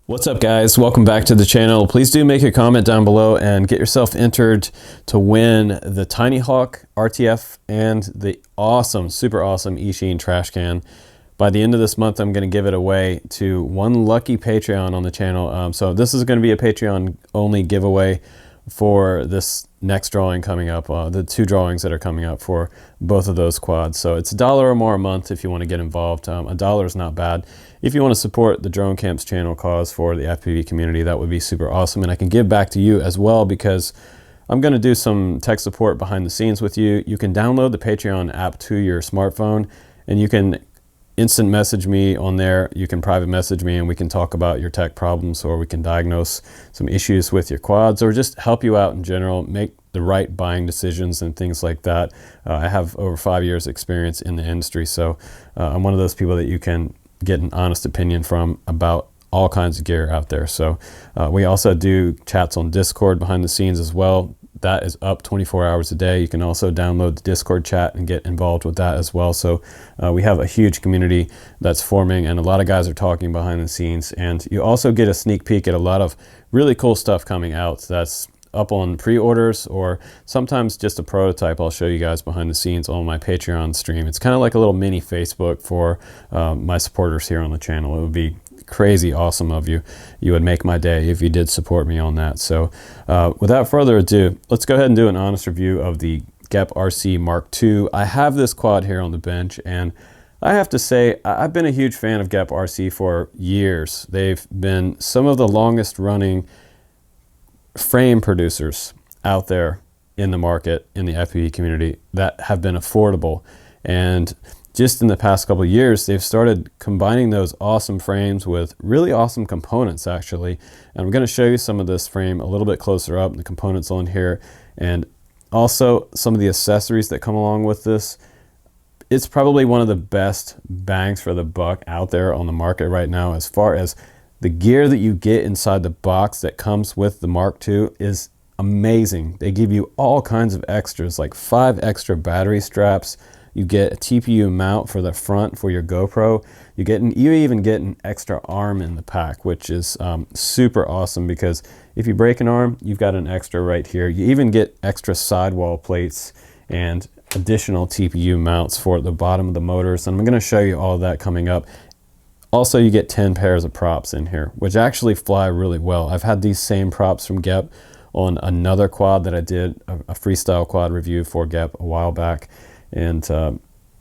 What's up, guys? Welcome back to the channel. Please do make a comment down below and get yourself entered to win the Tiny Hawk RTF and the awesome, super awesome Eachine trash can. By the end of this month, I'm going to give it away to one lucky Patreon on the channel. So this is going to be a Patreon only giveaway for this next drawing coming up, the two drawings that are coming up for both of those quads. So it's $1 or more a month if you want to get involved. $1 is not bad. If you want to support the Drone Camps channel cause for the FPV community, that would be super awesome. And I can give back to you as well, because I'm going to do some tech support behind the scenes with you. You can download the Patreon app to your smartphone, and you can instant message me on there. You can private message me and we can talk about your tech problems, or we can diagnose some issues with your quads, or just help you out in general, make the right buying decisions and things like that. I have over 5 years experience in the industry, so I'm one of those people that you can get an honest opinion from about all kinds of gear out there. So we also do chats on Discord behind the scenes as well. That is up 24 hours a day. You can also download the Discord chat and get involved with that as well. So we have a huge community that's forming, and a lot of guys are talking behind the scenes. And you also get a sneak peek at a lot of really cool stuff coming out that's up on pre-orders, or sometimes just a prototype I'll show you guys behind the scenes on my Patreon stream. It's kind of like a little mini Facebook for my supporters here on the channel. It would be crazy awesome of you. You would make my day if you did support me on that. So without further ado, let's go ahead and do an honest review of the GEPRC Mark II. I have this quad here on the bench, and I have to say I've been a huge fan of GEPRC for years. They've been some of the longest running frame producers out there in the market, in the FPV community, that have been affordable. And just in the past couple of years, they've started combining those awesome frames with really awesome components, actually. And I'm going to show you some of this frame a little bit closer up, the components on here, and also some of the accessories that come along with this. It's probably one of the best bangs for the buck out there on the market right now. As far as the gear that you get inside the box that comes with the Mark II is amazing. They give you all kinds of extras, like 5 extra battery straps. You get a TPU mount for the front for your GoPro. You even get an extra arm in the pack, which is super awesome, because if you break an arm, you've got an extra right here. You even get extra sidewall plates and additional TPU mounts for the bottom of the motors. And I'm going to show you all of that coming up. Also, you get 10 pairs of props in here, which actually fly really well. I've had these same props from GEP on another quad that I did a freestyle quad review for GEP a while back, and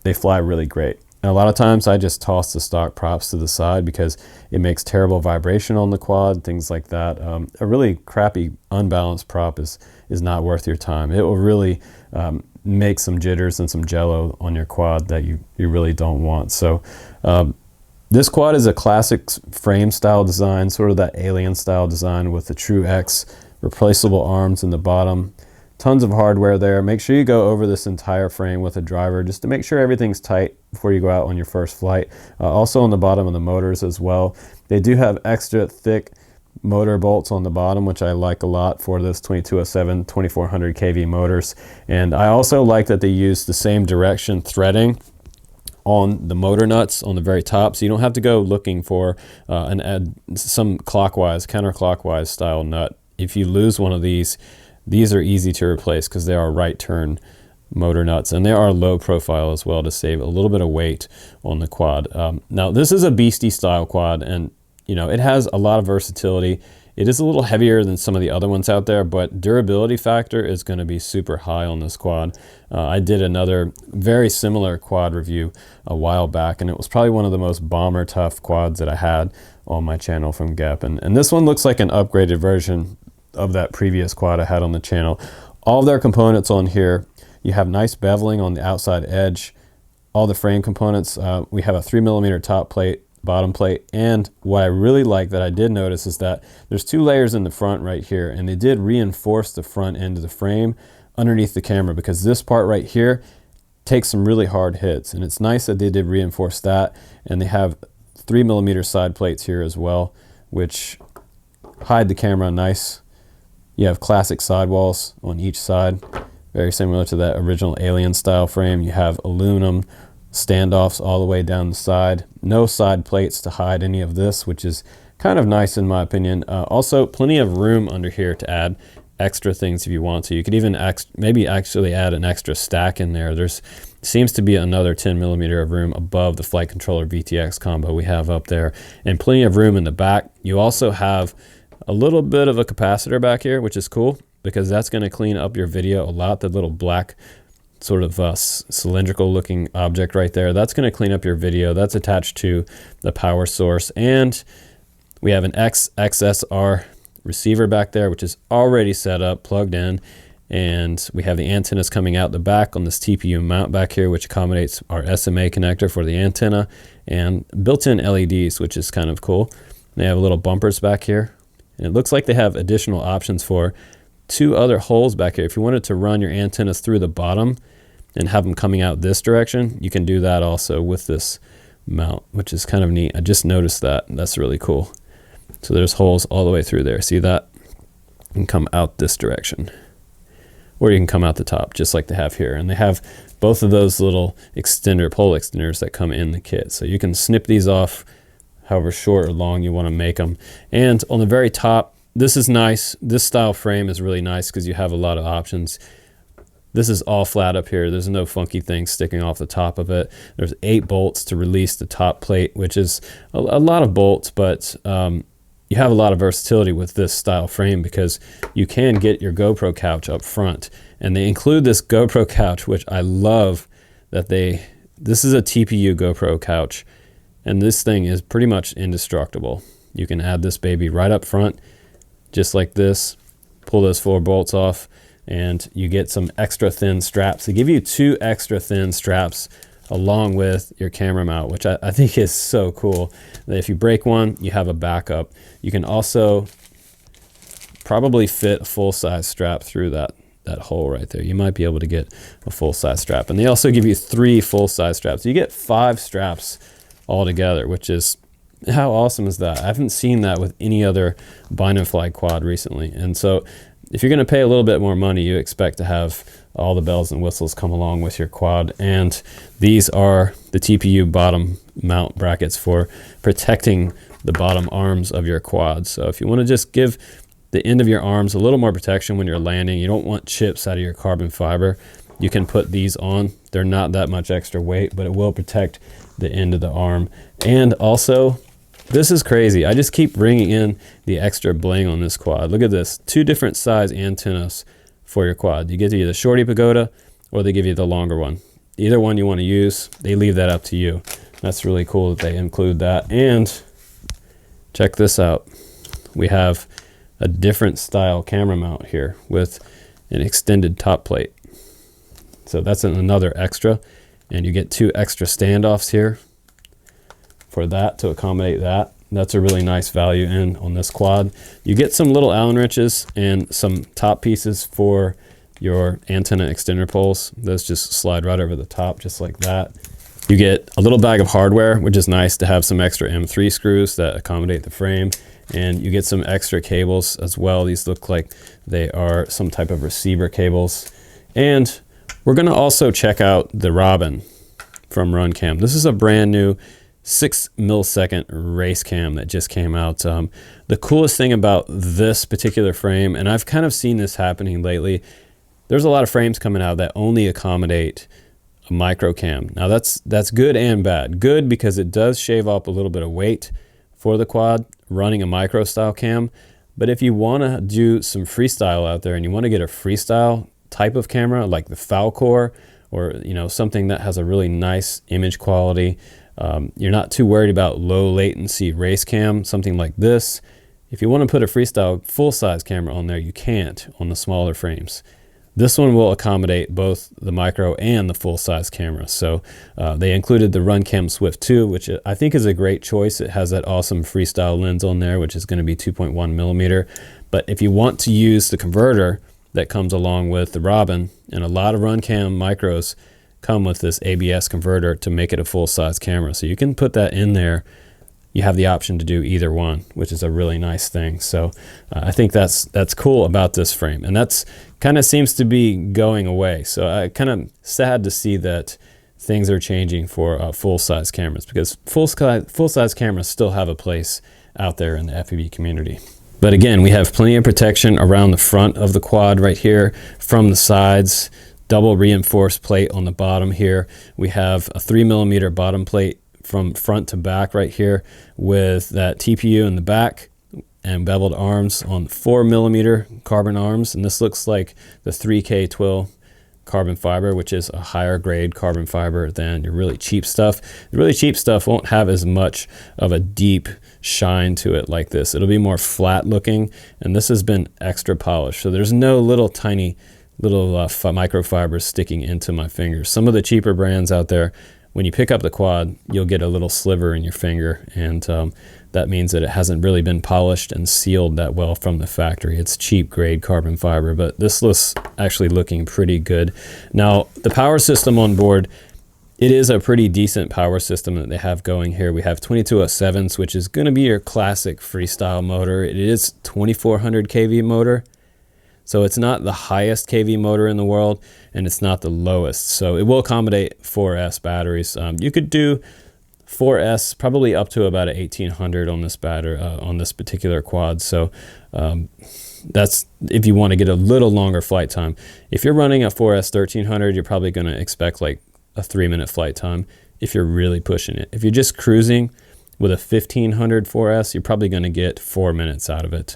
they fly really great. And a lot of times I just toss the stock props to the side because it makes terrible vibration on the quad, things like that. A really crappy, unbalanced prop is not worth your time. It will really make some jitters and some jello on your quad that you really don't want. So this quad is a classic frame style design, sort of that alien style design with the True X replaceable arms in the bottom. Tons of hardware there. Make sure you go over this entire frame with a driver just to make sure everything's tight before you go out on your first flight. Also on the bottom of the motors as well. They do have extra thick motor bolts on the bottom, which I like a lot for this 2207 2400 kV motors. And I also like that they use the same direction threading on the motor nuts on the very top, so you don't have to go looking for some counterclockwise style nut. If you lose one of these are easy to replace because they are right turn motor nuts, and they are low profile as well to save a little bit of weight on the quad. Now this is a beastie style quad, and you know, it has a lot of versatility. It is a little heavier than some of the other ones out there, but durability factor is going to be super high on this quad. I did another very similar quad review a while back, and it was probably one of the most bomber tough quads that I had on my channel from GEP. And this one looks like an upgraded version of that previous quad I had on the channel. All of their components on here, you have nice beveling on the outside edge. All the frame components, we have a 3mm top plate, bottom plate, and what I really like that I did notice is that there's 2 layers in the front right here, and they did reinforce the front end of the frame underneath the camera, because this part right here takes some really hard hits, and it's nice that they did reinforce that. And they have 3mm side plates here as well, which hide the camera nice. You have classic sidewalls on each side, very similar to that original alien style frame. You have aluminum standoffs all the way down the side. No side plates to hide any of this, which is kind of nice in my opinion. Also, plenty of room under here to add extra things if you want to. You could even maybe actually add an extra stack in there. There's seems to be another 10mm of room above the flight controller VTX combo we have up there, and plenty of room in the back. You also have a little bit of a capacitor back here, which is cool because that's going to clean up your video a lot. The little black sort of cylindrical looking object right there, that's going to clean up your video. That's attached to the power source, and we have an XSR receiver back there, which is already set up, plugged in, and we have the antennas coming out the back on this TPU mount back here, which accommodates our SMA connector for the antenna, and built-in LEDs, which is kind of cool. They have little bumpers back here, and it looks like they have additional options for 2 other holes back here. If you wanted to run your antennas through the bottom and have them coming out this direction, you can do that also with this mount, which is kind of neat. I just noticed that. That's really cool. So there's holes all the way through there. See that? You can come out this direction, or you can come out the top just like they have here. And they have both of those little pole extenders that come in the kit. So you can snip these off however short or long you want to make them. And on the very top, this is nice. This style frame is really nice because you have a lot of options. This is all flat up here. There's no funky thing sticking off the top of it. There's 8 bolts to release the top plate, which is a lot of bolts, but you have a lot of versatility with this style frame because you can get your GoPro couch up front, and they include this GoPro couch, which I love that this is a TPU GoPro couch, and this thing is pretty much indestructible. You can add this baby right up front, just like this, pull those 4 bolts off, and you get some extra thin straps. They give you 2 extra thin straps along with your camera mount, which I think is so cool. If you break one, you have a backup. You can also probably fit a full-size strap through that hole right there. You might be able to get a full-size strap. And they also give you 3 full-size straps. You get 5 straps altogether, which is, how awesome is that? I haven't seen that with any other bind and fly quad recently. And so if you're going to pay a little bit more money, you expect to have all the bells and whistles come along with your quad. And these are the TPU bottom mount brackets for protecting the bottom arms of your quad. So if you want to just give the end of your arms a little more protection when you're landing, you don't want chips out of your carbon fiber, you can put these on. They're not that much extra weight, but it will protect the end of the arm. And also, this is crazy. I just keep bringing in the extra bling on this quad. Look at this, 2 different size antennas for your quad. You get either the shorty pagoda or they give you the longer one. Either one you want to use, they leave that up to you. That's really cool that they include that. And check this out. We have a different style camera mount here with an extended top plate. So that's another extra. And you get 2 extra standoffs here for that to accommodate that. That's a really nice value in on this quad. You get some little Allen wrenches and some top pieces for your antenna extender poles. Those just slide right over the top just like that. You get a little bag of hardware, which is nice to have some extra M3 screws that accommodate the frame. And you get some extra cables as well. These look like they are some type of receiver cables. And we're gonna also check out the Robin from RunCam. This is a brand new 6 millisecond race cam that just came out. The coolest thing about this particular frame, and I've kind of seen this happening lately, there's a lot of frames coming out that only accommodate a micro cam. Now that's good and bad. Good because it does shave off a little bit of weight for the quad running a micro style cam. But if you want to do some freestyle out there and you want to get a freestyle type of camera like the Falcor, or something that has a really nice image quality, you're not too worried about low latency race cam, something like this. If you want to put a freestyle full-size camera on there, you can't on the smaller frames. This one will accommodate both the micro and the full-size camera. So they included the RunCam Swift 2, which I think is a great choice. It has that awesome freestyle lens on there, which is going to be 2.1 millimeter. But if you want to use the converter that comes along with the Robin, and a lot of RunCam micros come with this ABS converter to make it a full-size camera. So you can put that in there. You have the option to do either one, which is a really nice thing. So I think that's cool about this frame, and that's kind of seems to be going away. So I kind of sad to see that things are changing for full-size cameras, because full-size cameras still have a place out there in the FPV community. But again, we have plenty of protection around the front of the quad right here, from the sides, double reinforced plate on the bottom here. We have a 3mm bottom plate from front to back right here with that TPU in the back and beveled arms on 4mm carbon arms. And this looks like the 3K twill carbon fiber, which is a higher grade carbon fiber than your really cheap stuff. The really cheap stuff won't have as much of a deep shine to it like this. It'll be more flat looking, and this has been extra polished. So there's no little tiny little microfibers sticking into my fingers. Some of the cheaper brands out there, when you pick up the quad, you'll get a little sliver in your finger, and that means that it hasn't really been polished and sealed that well from the factory. It's cheap grade carbon fiber, but this looks actually looking pretty good. Now, the power system on board, it is a pretty decent power system that they have going here. We have 2207s, which is going to be your classic freestyle motor. It is 2400 kV motor. So it's not the highest kV motor in the world, and it's not the lowest. So it will accommodate 4S batteries. You could do 4S probably up to about 1800 on this on this particular quad. So that's if you want to get a little longer flight time. If you're running a 4S 1300, you're probably going to expect like a 3-minute flight time if you're really pushing it. If you're just cruising with a 1500 4S, you're probably going to get 4 minutes out of it,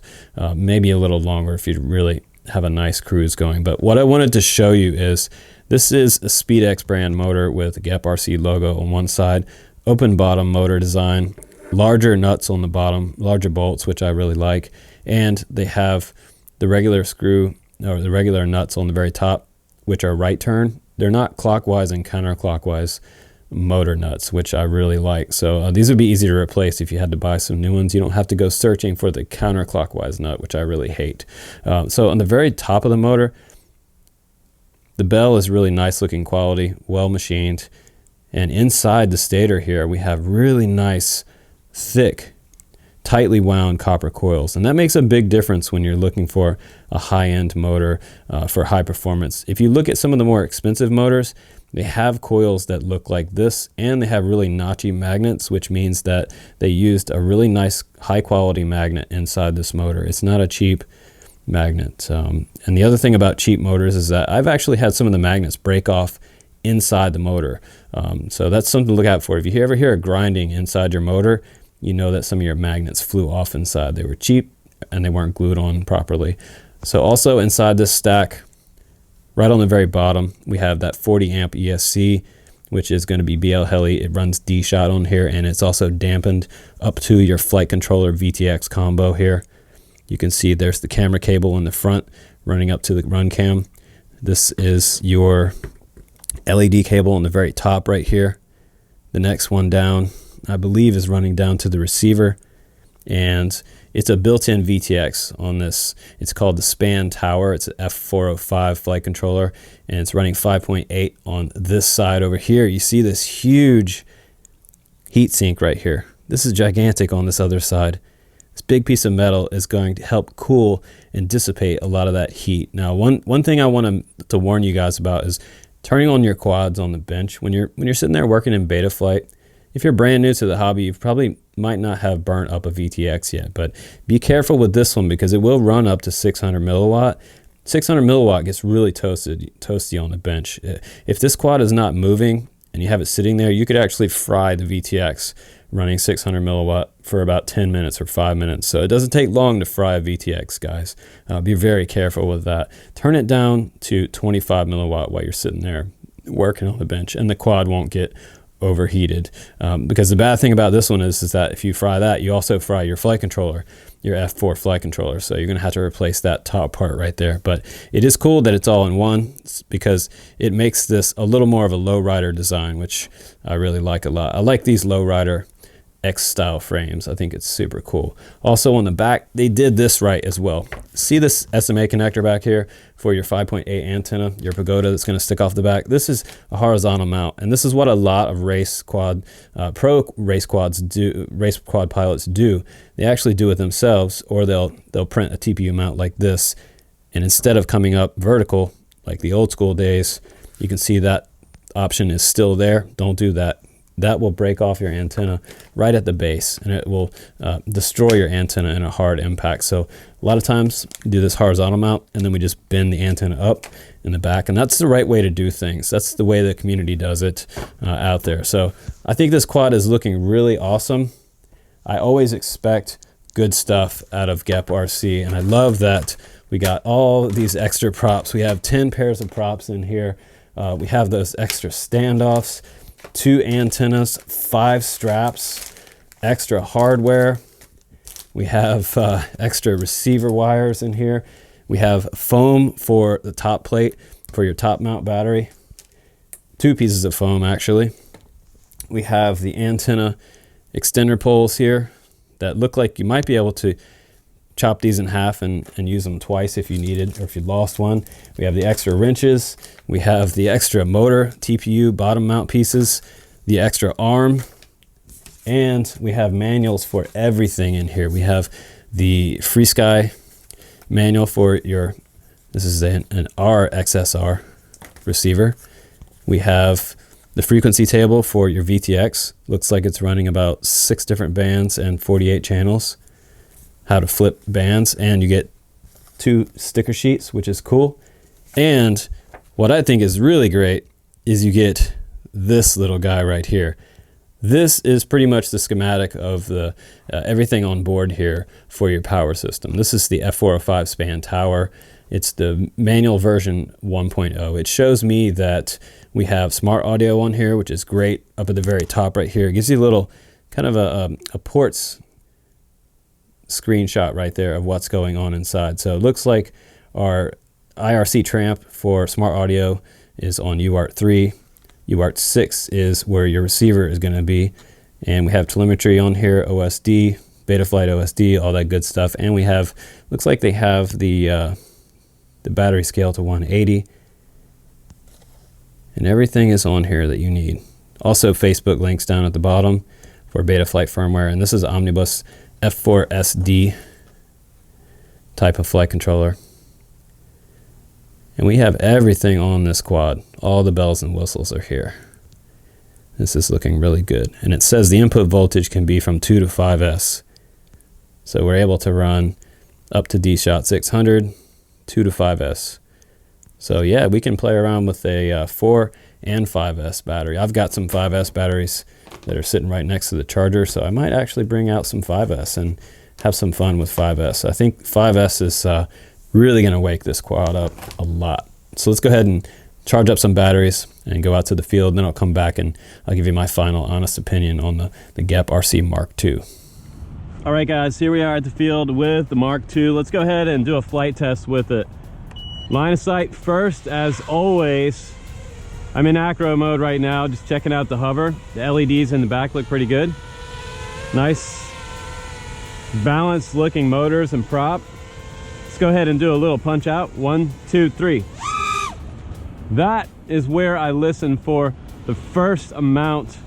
maybe a little longer if you really have a nice cruise going. But what I wanted to show you is this is a SpeedX brand motor with a GEPRC logo on one side, open bottom motor design, larger nuts on the bottom, larger bolts, which I really like, and they have the regular screw or the regular nuts on the very top, which are right turn. They're not clockwise and counterclockwise motor nuts, which I really like. So these would be easy to replace if you had to buy some new ones. You don't have to go searching for the counterclockwise nut, which I really hate. So on the very top of the motor, the bell is really nice looking quality, well machined. And inside the stator here, we have really nice, thick, tightly wound copper coils. And that makes a big difference when you're looking for a high-end motor for high performance. If you look at some of the more expensive motors, they have coils that look like this, and they have really notchy magnets, which means that they used a really nice high quality magnet inside this motor. It's not a cheap magnet. And the other thing about cheap motors is that I've actually had some of the magnets break off inside the motor. So that's something to look out for. If you ever hear a grinding inside your motor, you know that some of your magnets flew off inside. They were cheap and they weren't glued on properly. So also inside this stack, right on the very bottom, we have that 40 amp ESC, which is going to be BL Heli. It runs D-Shot on here, and it's also dampened up to your flight controller VTX combo here. You can see there's the camera cable in the front running up to the run cam. This is your LED cable on the very top right here. The next one down, I believe, is running down to the receiver, and it's a built-in VTX on this. It's called the Span Tower. It's an F405 flight controller, and it's running 5.8 on this side over here. You see this huge heat sink right here. This is gigantic on this other side. This big piece of metal is going to help cool and dissipate a lot of that heat. Now, one thing I want to warn you guys about is turning on your quads on the bench. When you're sitting there working in beta flight, if you're brand new to the hobby, you probably might not have burnt up a VTX yet, but be careful with this one because it will run up to 600 milliwatt. 600 milliwatt gets really toasty on the bench. If this quad is not moving and you have it sitting there, you could actually fry the VTX running 600 milliwatt for about 10 minutes or 5 minutes. So it doesn't take long to fry a VTX, guys. Be very careful with that. Turn it down to 25 milliwatt while you're sitting there working on the bench, and the quad won't get overheated. Because the bad thing about this one is that if you fry that, you also fry your flight controller, your F4 flight controller. So you're going to have to replace that top part right there. But it is cool that it's all in one because it makes this a little more of a lowrider design, which I really like a lot. I like these lowrider X style frames. I think it's super cool. Also on the back, they did this right as well. See this SMA connector back here for your 5.8 antenna, your pagoda that's going to stick off the back. This is a horizontal mount, and this is what a lot of pro race quad pilots do. They actually do it themselves, or they'll print a TPU mount like this, and instead of coming up vertical like the old school days, you can see that option is still there. Don't do that. that will break off your antenna right at the base, and it will destroy your antenna in a hard impact. So a lot of times we do this horizontal mount, and then we just bend the antenna up in the back, and that's the right way to do things. That's the way the community does it out there. So I think this quad is looking really awesome. I always expect good stuff out of GEPRC, and I love that we got all these extra props. We have 10 pairs of props in here. We have those extra standoffs, 2 antennas, 5 straps, extra hardware. We have extra receiver wires in here. We have foam for the top plate for your top mount battery. 2 pieces of foam actually. We have the antenna extender poles here that look like you might be able to chop these in half and use them twice if you needed, or if you lost one. We have the extra wrenches. We have the extra motor TPU bottom mount pieces, the extra arm, and we have manuals for everything in here. We have the FreeSky manual for your, this is an RXSR receiver. We have the frequency table for your VTX. Looks like it's running about 6 different bands and 48 channels. How to flip bands, and you get 2 sticker sheets, which is cool. And what I think is really great is you get this little guy right here. This is pretty much the schematic of the everything on board here for your power system. This is the F405 span tower. It's the manual version 1.0. It shows me that we have smart audio on here, which is great. Up at the very top right here, it gives you a little kind of a ports screenshot right there of what's going on inside. So it looks like our IRC tramp for smart audio is on UART 3. UART 6 is where your receiver is going to be, and we have telemetry on here, OSD, Betaflight OSD, all that good stuff. And we have, looks like they have the battery scale to 180, and everything is on here that you need. Also Facebook links down at the bottom for Betaflight firmware, and this is Omnibus F4SD type of flight controller. And we have everything on this quad. All the bells and whistles are here. This is looking really good. And it says the input voltage can be from 2 to 5S. So we're able to run up to D-Shot 600, 2 to 5S. So yeah, we can play around with a 4 and 5S battery. I've got some 5S batteries that are sitting right next to the charger, so I might actually bring out some 5S and have some fun with 5S. I think 5S is really going to wake this quad up a lot. So let's go ahead and charge up some batteries and go out to the field, and then I'll come back and I'll give you my final honest opinion on the GEPRC Mark II. All right guys, here we are at the field with the Mark II. Let's go ahead and do a flight test with it. Line of sight first, as always. I'm in acro mode right now, just checking out the hover. The LEDs in the back look pretty good. Nice, balanced looking motors and prop. Let's go ahead and do a little punch out. 1, 2, 3. That is where I listen for the first amount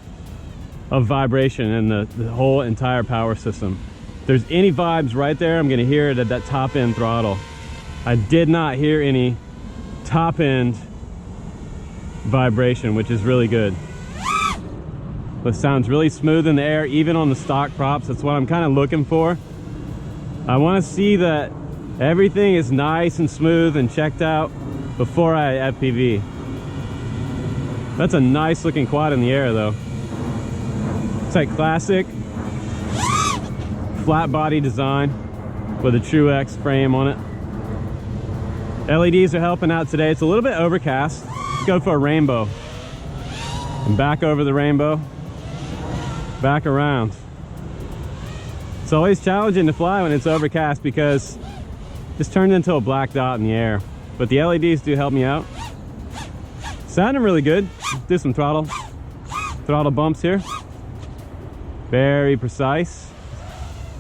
of vibration in the whole entire power system. If there's any vibes right there, I'm gonna hear it at that top end throttle. I did not hear any top end vibration, which is really good. But sounds really smooth in the air, even on the stock props. That's what I'm kind of looking for. I want to see that everything is nice and smooth and checked out before I FPV. That's a nice looking quad in the air though. It's like classic flat body design with a True X frame on it. LEDs are helping out today. It's a little bit overcast. Let's go for a rainbow. And back over the rainbow. Back around. It's always challenging to fly when it's overcast because it's turned into a black dot in the air. But the LEDs do help me out. Sounding really good. Do some throttle bumps here. Very precise.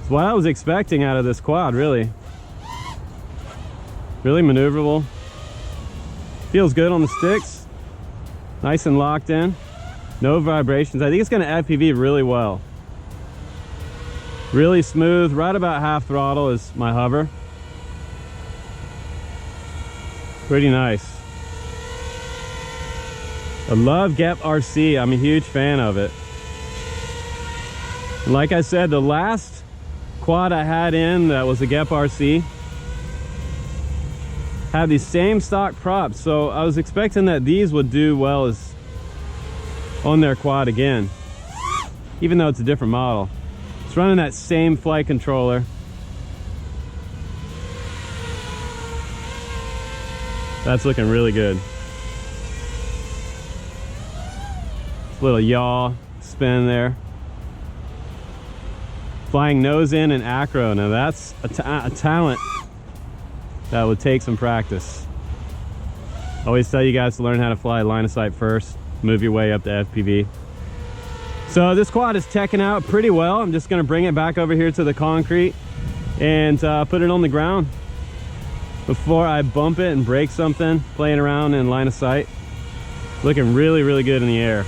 It's what I was expecting out of this quad, really. Really maneuverable. Feels good on the sticks. Nice and locked in. No vibrations. I think it's going to FPV really well. Really smooth. Right about half throttle is my hover. Pretty nice. I love GEPRC. I'm a huge fan of it. Like I said, the last quad I had in that was a GEPRC had these same stock props, so I was expecting that these would do well as on their quad again, even though it's a different model. It's running that same flight controller. That's looking really good. Little yaw spin there. Flying nose in and acro. Now that's a talent that would take some practice. Always tell you guys to learn how to fly line of sight first, move your way up to FPV. So this quad is teching out pretty well. I'm just gonna bring it back over here to the concrete and put it on the ground before I bump it and break something, playing around in line of sight. Looking really, really good in the air.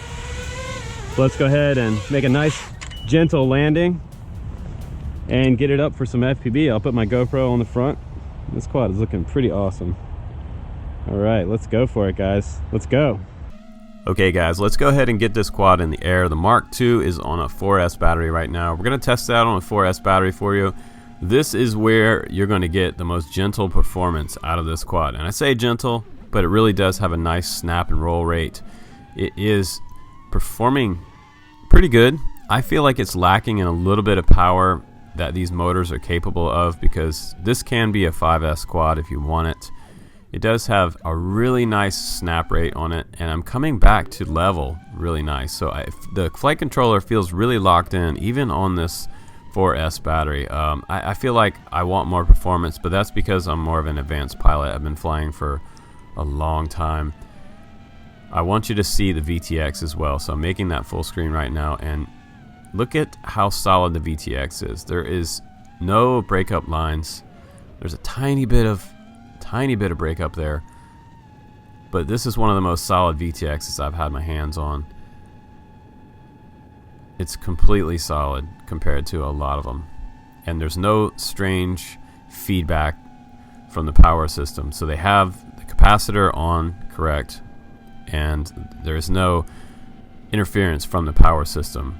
So let's go ahead and make a nice gentle landing and get it up for some FPV. I'll put my GoPro on the front. This quad is looking pretty awesome. All right, let's go for it, guys. Let's go. Okay, guys, let's go ahead and get this quad in the air. The Mark II is on a 4S battery right now. We're gonna test that on a 4S battery for you. This is where you're gonna get the most gentle performance out of this quad. And I say gentle, but it really does have a nice snap and roll rate. It is performing pretty good. I feel like it's lacking in a little bit of power that these motors are capable of, because this can be a 5S quad if you want it. It does have a really nice snap rate on it, and I'm coming back to level really nice. So the flight controller feels really locked in even on this 4S battery. I feel like I want more performance, but that's because I'm more of an advanced pilot. I've been flying for a long time. I want you to see the VTX as well, so I'm making that full screen right now, and look at how solid the VTX is. There is no breakup lines. There's a tiny bit of breakup there, but this is one of the most solid VTXs I've had my hands on. It's completely solid compared to a lot of them, and there's no strange feedback from the power system. So they have the capacitor on correct, and there's no interference from the power system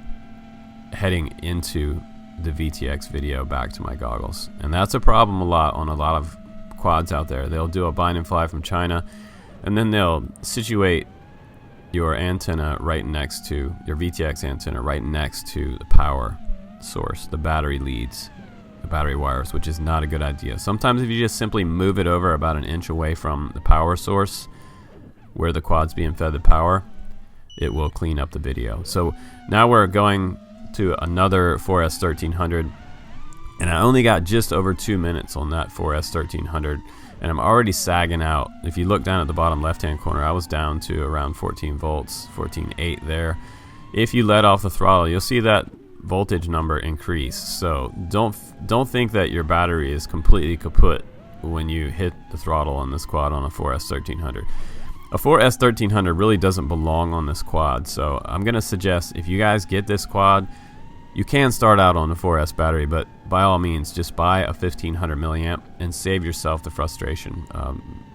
heading into the VTX video back to my goggles. And that's a problem a lot on a lot of quads out there. They'll do a bind and fly from China, and then they'll situate your antenna right next to your VTX antenna, right next to the power source, the battery leads, the battery wires, which is not a good idea. Sometimes if you just simply move it over about an inch away from the power source where the quad's being fed the power, it will clean up the video. So now we're going to another 4S 1300, and I only got just over 2 minutes on that 4S 1300, and I'm already sagging out. If you look down at the bottom left hand corner, I was down to around 14 volts, 14.8 there. If you let off the throttle, you'll see that voltage number increase. So don't think that your battery is completely kaput when you hit the throttle on this quad on a 4S 1300. A 4S 1300 really doesn't belong on this quad, so I'm gonna suggest if you guys get this quad, you can start out on a 4S battery, but by all means just buy a 1500 milliamp and save yourself the frustration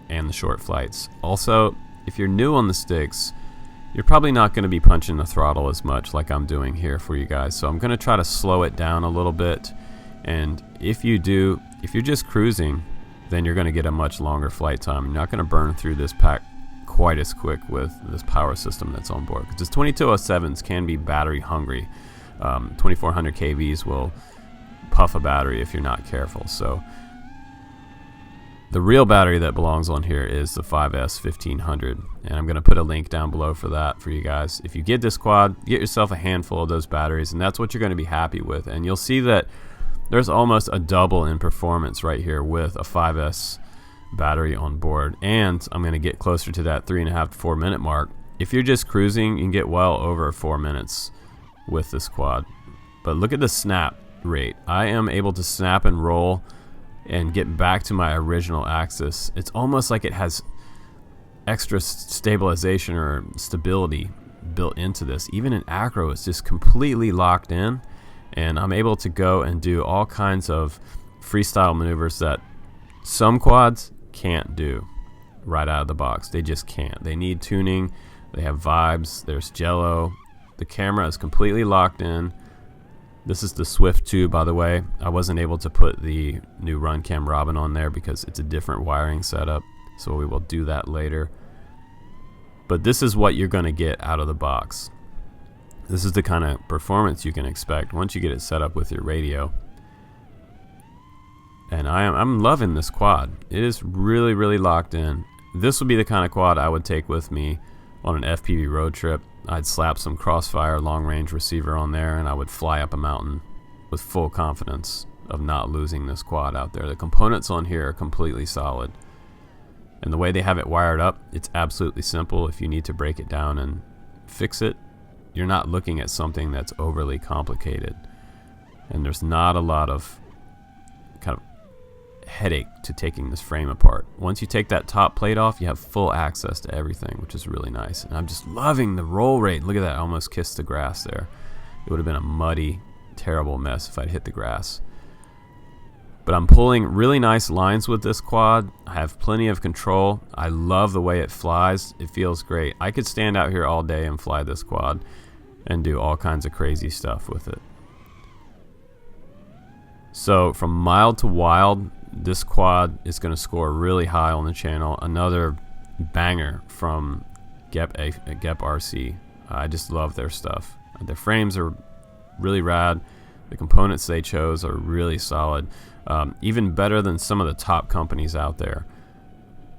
and the short flights. Also, if you're new on the sticks, you're probably not going to be punching the throttle as much like I'm doing here for you guys, so I'm going to try to slow it down a little bit. And if you do, if you're just cruising, then you're going to get a much longer flight time. You're not going to burn through this pack quite as quick with this power system that's on board, because 2207s can be battery hungry. 2400 kVs will puff a battery if you're not careful. So the real battery that belongs on here is the 5S 1500, and I'm going to put a link down below for that for you guys. If you get this quad, get yourself a handful of those batteries, and that's what you're going to be happy with. And you'll see that there's almost a double in performance right here with a 5S battery on board. And I'm going to get closer to that 3.5 to 4 minute mark. If you're just cruising, you can get well over 4 minutes with this quad. But look at the snap rate. I am able to snap and roll and get back to my original axis. It's almost like it has extra stabilization or stability built into this. Even in acro, it's just completely locked in, and I'm able to go and do all kinds of freestyle maneuvers that some quads can't do right out of the box. They just can't. They need tuning. They have vibes. There's jello. The camera is completely locked in. This is the Swift 2, by the way. I wasn't able to put the new Runcam Robin on there because it's a different wiring setup, so we will do that later. But this is what you're going to get out of the box. This is the kind of performance you can expect once you get it set up with your radio. And I'm loving this quad. It is really, really locked in. This would be the kind of quad I would take with me on an FPV road trip. I'd slap some Crossfire long-range receiver on there and I would fly up a mountain with full confidence of not losing this quad out there. The components on here are completely solid. And the way they have it wired up, it's absolutely simple. If you need to break it down and fix it, you're not looking at something that's overly complicated. And there's not a lot of kind of headache to taking this frame apart. Once you take that top plate off, you have full access to everything, which is really nice. And I'm just loving the roll rate. Look at that, I almost kissed the grass there. It would have been a muddy, terrible mess if I'd hit the grass. But I'm pulling really nice lines with this quad. I have plenty of control. I love the way it flies. It feels great. I could stand out here all day and fly this quad and do all kinds of crazy stuff with it. So from mild to wild, this quad is going to score really high on the channel. Another banger from GEPRC. I just love their stuff. Their frames are really rad. The components they chose are really solid. Even better than some of the top companies out there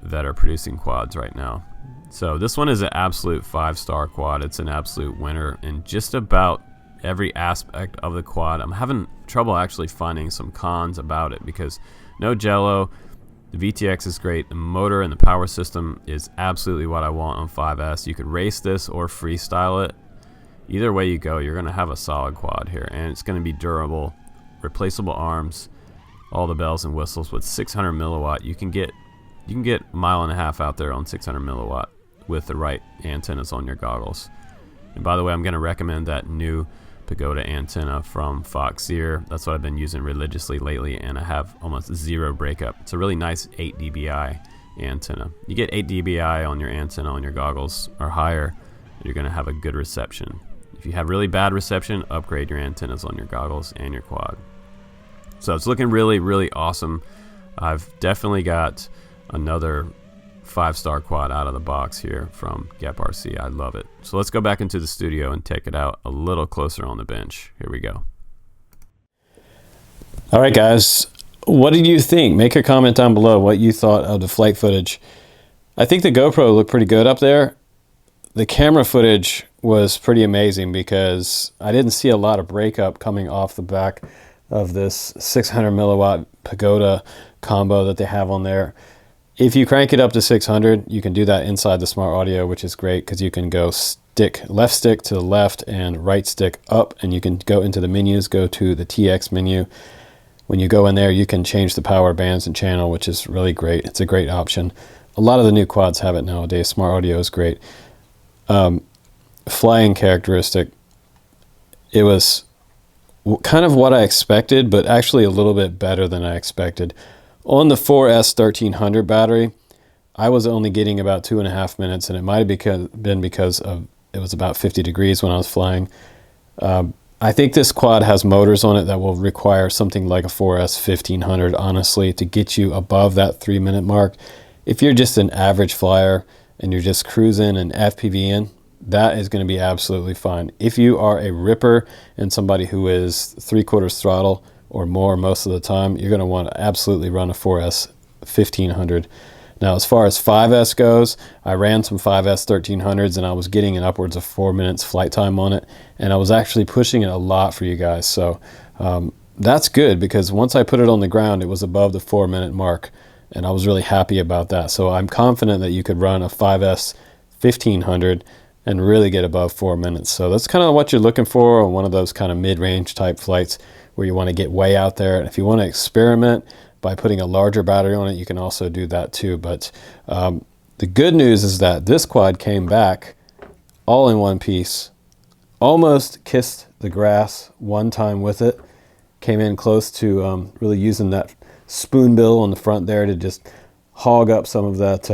that are producing quads right now. So this one is an absolute 5-star quad. It's an absolute winner in just about every aspect of the quad. I'm having trouble actually finding some cons about it because no jello, the VTX is great, the motor and the power system is absolutely what I want on 5S. You could race this or freestyle it. Either way you go, you're going to have a solid quad here, and it's going to be durable, replaceable arms, all the bells and whistles. With 600 milliwatt, you can get a mile and a half out there on 600 milliwatt with the right antennas on your goggles. And by the way, I'm going to recommend that new Pagoda antenna from Foxeer. That's what I've been using religiously lately, and I have almost zero breakup. It's a really nice 8 dBi antenna. You get 8 dBi on your antenna on your goggles or higher, you're going to have a good reception. If you have really bad reception, upgrade your antennas on your goggles and your quad. So it's looking really, really awesome. I've definitely got another 5-star quad out of the box here from GEPRC. I love it. So let's go back into the studio and take it out a little closer on the bench. Here we go. All right, guys. What did you think? Make a comment down below what you thought of the flight footage. I think the GoPro looked pretty good up there. The camera footage was pretty amazing because I didn't see a lot of breakup coming off the back of this 600 milliwatt Pagoda combo that they have on there. If you crank it up to 600, you can do that inside the Smart Audio, which is great because you can go left stick to the left and right stick up, and you can go into the menus, go to the TX menu. When you go in there, you can change the power bands and channel, which is really great. It's a great option. A lot of the new quads have it nowadays. Smart Audio is great. Flying characteristic, it was kind of what I expected, but actually a little bit better than I expected. On the 4S 1300 battery, I was only getting about 2.5 minutes, and it might have been because it was about 50 degrees when I was flying. I think this quad has motors on it that will require something like a 4S 1500, honestly, to get you above that 3-minute mark. If you're just an average flyer and you're just cruising and FPVing, that is going to be absolutely fine. If you are a ripper and somebody who is 3/4 throttle or more most of the time, you're going to want to absolutely run a 4S 1500. Now, as far as 5S goes, I ran some 5S 1300s and I was getting an upwards of 4 minutes flight time on it, and I was actually pushing it a lot for you guys. So that's good because once I put it on the ground, it was above the 4-minute mark, and I was really happy about that. So I'm confident that you could run a 5S 1500 and really get above 4 minutes. So that's kind of what you're looking for on one of those kind of mid-range type flights where you want to get way out there. And if you want to experiment by putting a larger battery on it, you can also do that too. But the good news is that this quad came back all in one piece, almost kissed the grass one time with it, came in close to really using that spoonbill on the front there to just hog up some of that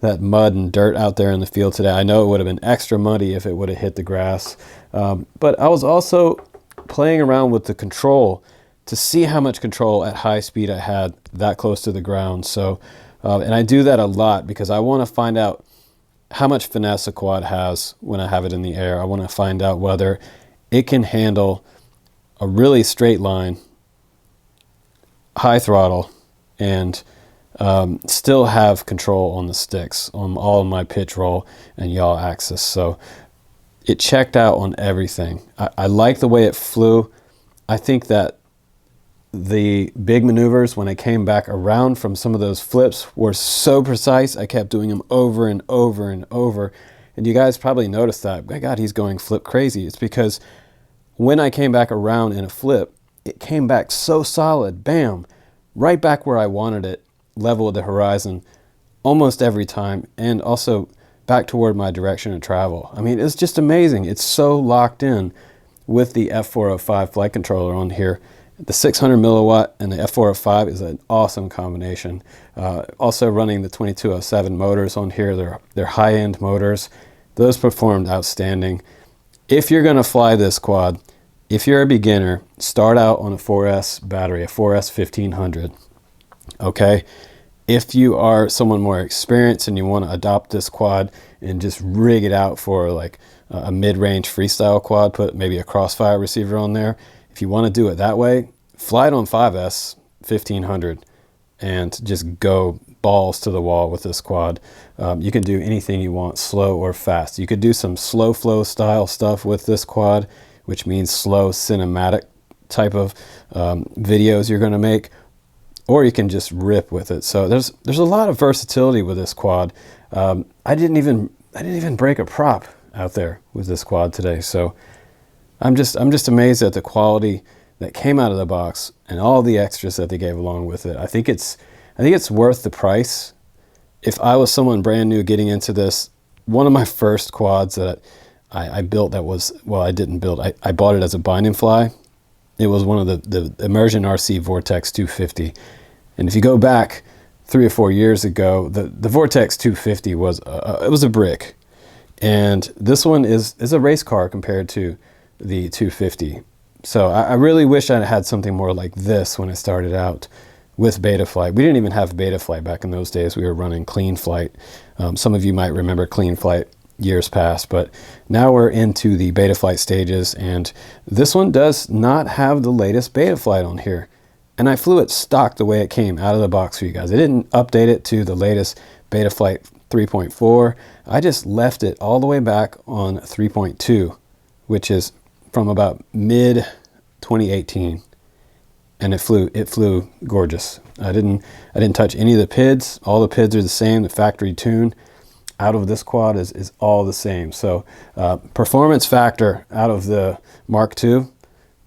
that mud and dirt out there in the field today. I know it would have been extra muddy if it would have hit the grass, but I was also playing around with the control to see how much control at high speed I had that close to the ground. So, and I do that a lot because I want to find out how much finesse a quad has when I have it in the air. I want to find out whether it can handle a really straight line, high throttle, and still have control on the sticks, on all of my pitch, roll, and yaw axis. So it checked out on everything. I like the way it flew. I think that the big maneuvers, when I came back around from some of those flips, were so precise. I kept doing them over and over and over. And you guys probably noticed that. My God, he's going flip crazy. It's because when I came back around in a flip, it came back so solid, bam, right back where I wanted it, level with the horizon, almost every time, and also back toward my direction of travel. I mean, it's just amazing. It's so locked in with the F405 flight controller on here. The 600 milliwatt and the F405 is an awesome combination. Also running the 2207 motors on here. They're high-end motors. Those performed outstanding. If you're going to fly this quad, if you're a beginner, start out on a 4S battery, a 4S 1500. Okay? If you are someone more experienced and you want to adopt this quad and just rig it out for like a mid-range freestyle quad, put maybe a crossfire receiver on there. If you want to do it that way, fly it on 5S 1500 and just go balls to the wall with this quad. You can do anything you want, slow or fast. You could do some slow flow style stuff with this quad, which means slow cinematic type of videos you're going to make, or you can just rip with it. So there's a lot of versatility with this quad. I didn't even break a prop out there with this quad today. So I'm just amazed at the quality that came out of the box and all the extras that they gave along with it. I think it's worth the price. If I was someone brand new getting into this, one of my first quads that I built that was, well, I didn't build, I bought it as a bind and fly. It was one of the Immersion RC Vortex 250. And if you go back 3 or 4 years ago, the Vortex 250 was it was a brick. And this one is a race car compared to the 250. So I really wish I had something more like this when I started out with Betaflight. We didn't even have Betaflight back in those days. We were running Clean Flight. Some of you might remember Clean Flight years past, but now we're into the Betaflight stages, and this one does not have the latest Betaflight on here. And I flew it stock the way it came out of the box for you guys. I didn't update it to the latest Betaflight 3.4. I just left it all the way back on 3.2, which is from about mid 2018, and it flew gorgeous. I didn't touch any of the PIDs. All the PIDs are the same. The factory tune out of this quad is all the same. So performance factor out of the Mark II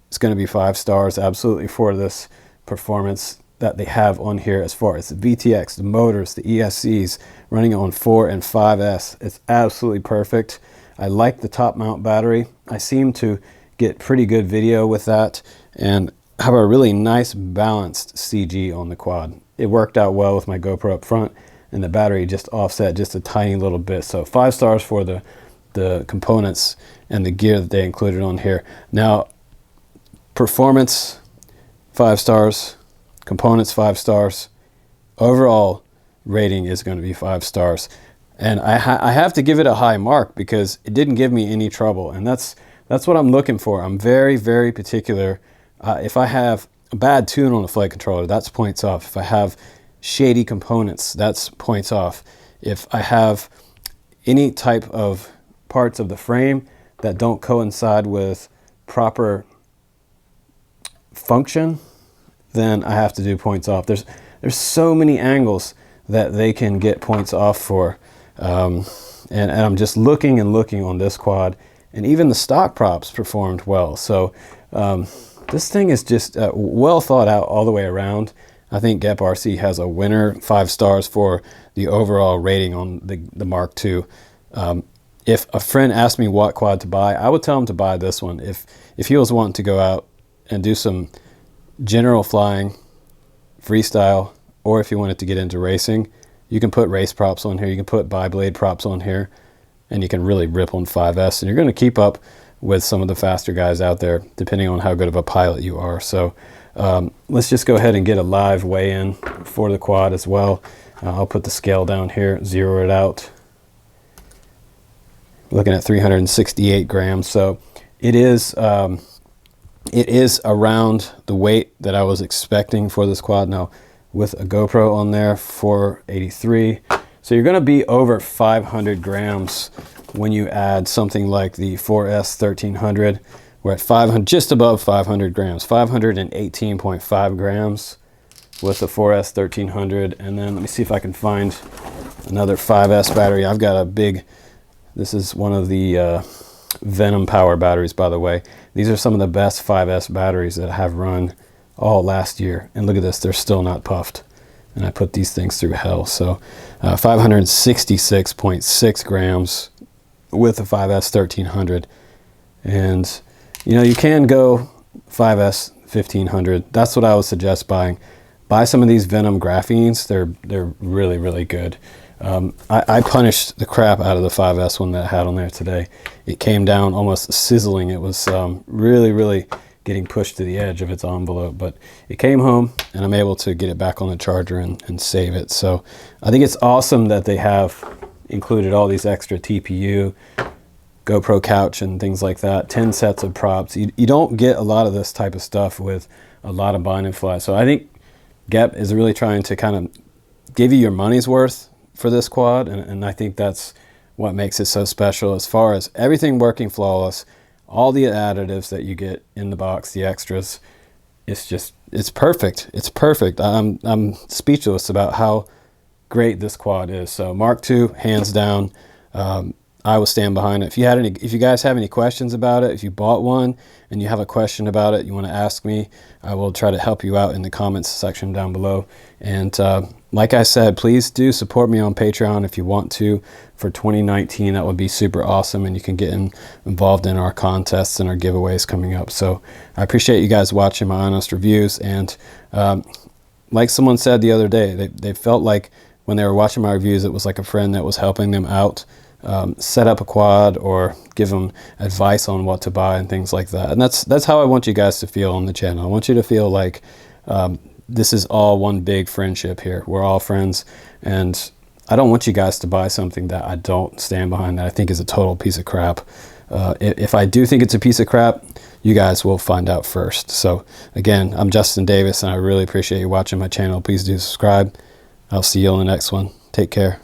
is going to be 5 stars absolutely for this performance that they have on here, as far as the VTX, the motors, the ESCs, running on 4 and 5S. It's absolutely perfect. I like the top mount battery. I seem to get pretty good video with that and have a really nice balanced CG on the quad. It worked out well with my GoPro up front, and the battery just offset just a tiny little bit. So 5 stars for the components and the gear that they included on here. Now, performance 5 stars, components 5 stars, overall rating is going to be 5 stars. And I have to give it a high mark because it didn't give me any trouble, and that's what I'm looking for. I'm very, very particular. If I have a bad tune on the flight controller, that's points off. If I have shady components, that's points off. If I have any type of parts of the frame that don't coincide with proper function, then I have to do points off. There's so many angles that they can get points off for. And I'm just looking and looking on this quad, and even the stock props performed well. So this thing is just well thought out all the way around. I think GEPRC has a winner, 5 stars for the overall rating on the Mark II. If a friend asked me what quad to buy, I would tell him to buy this one. If he was wanting to go out and do some general flying, freestyle, or if you wanted to get into racing, you can put race props on here. You can put bi-blade props on here, and you can really rip on 5S, and you're going to keep up with some of the faster guys out there, depending on how good of a pilot you are. So let's just go ahead and get a live weigh-in for the quad as well. I'll put the scale down here, zero it out. Looking at 368 grams. So it is around the weight that I was expecting for this quad. Now with a GoPro on there, 483. So you're going to be over 500 grams when you add something like the 4S 1300. We're at 500, just above 500 grams, 518.5 grams with the 4S 1300. And then let me see if I can find another 5S battery. I've got a big, this is one of the Venom power batteries, by the way. These are some of the best 5S batteries that I have run all last year. And look at this, they're still not puffed. And I put these things through hell. So 566.6 grams with the 5S 1300. And you know, you can go 5S 1500. That's what I would suggest buying. Buy some of these Venom graphenes. They're really, really good. I punished the crap out of the 5S one that I had on there today. It came down almost sizzling. It was really, really getting pushed to the edge of its envelope, but it came home and I'm able to get it back on the charger and save it. So I think it's awesome that they have included all these extra TPU, GoPro couch and things like that, 10 sets of props. You don't get a lot of this type of stuff with a lot of bind and fly. So I think GEP is really trying to kind of give you your money's worth for this quad, and I think that's what makes it so special, as far as everything working flawless, all the additives that you get in the box, the extras. It's perfect. It's perfect. I'm speechless about how great this quad is. So Mark II, hands down. I will stand behind it. If you guys have any questions about it, if you bought one and you have a question about it, you want to ask me, I will try to help you out in the comments section down below. And like I said, please do support me on Patreon if you want to for 2019. That would be super awesome, and you can get involved in our contests and our giveaways coming up. So I appreciate you guys watching my honest reviews. And like someone said the other day, they felt like when they were watching my reviews, it was like a friend that was helping them out, set up a quad or give them advice on what to buy and things like that. And that's how I want you guys to feel on the channel. I want you to feel like this is all one big friendship here. We're all friends, and I don't want you guys to buy something that I don't stand behind, that I think is a total piece of crap. If I do think it's a piece of crap, you guys will find out first. So again, I'm Justin Davis, and I really appreciate you watching my channel. Please do subscribe. I'll see you on the next one. Take care.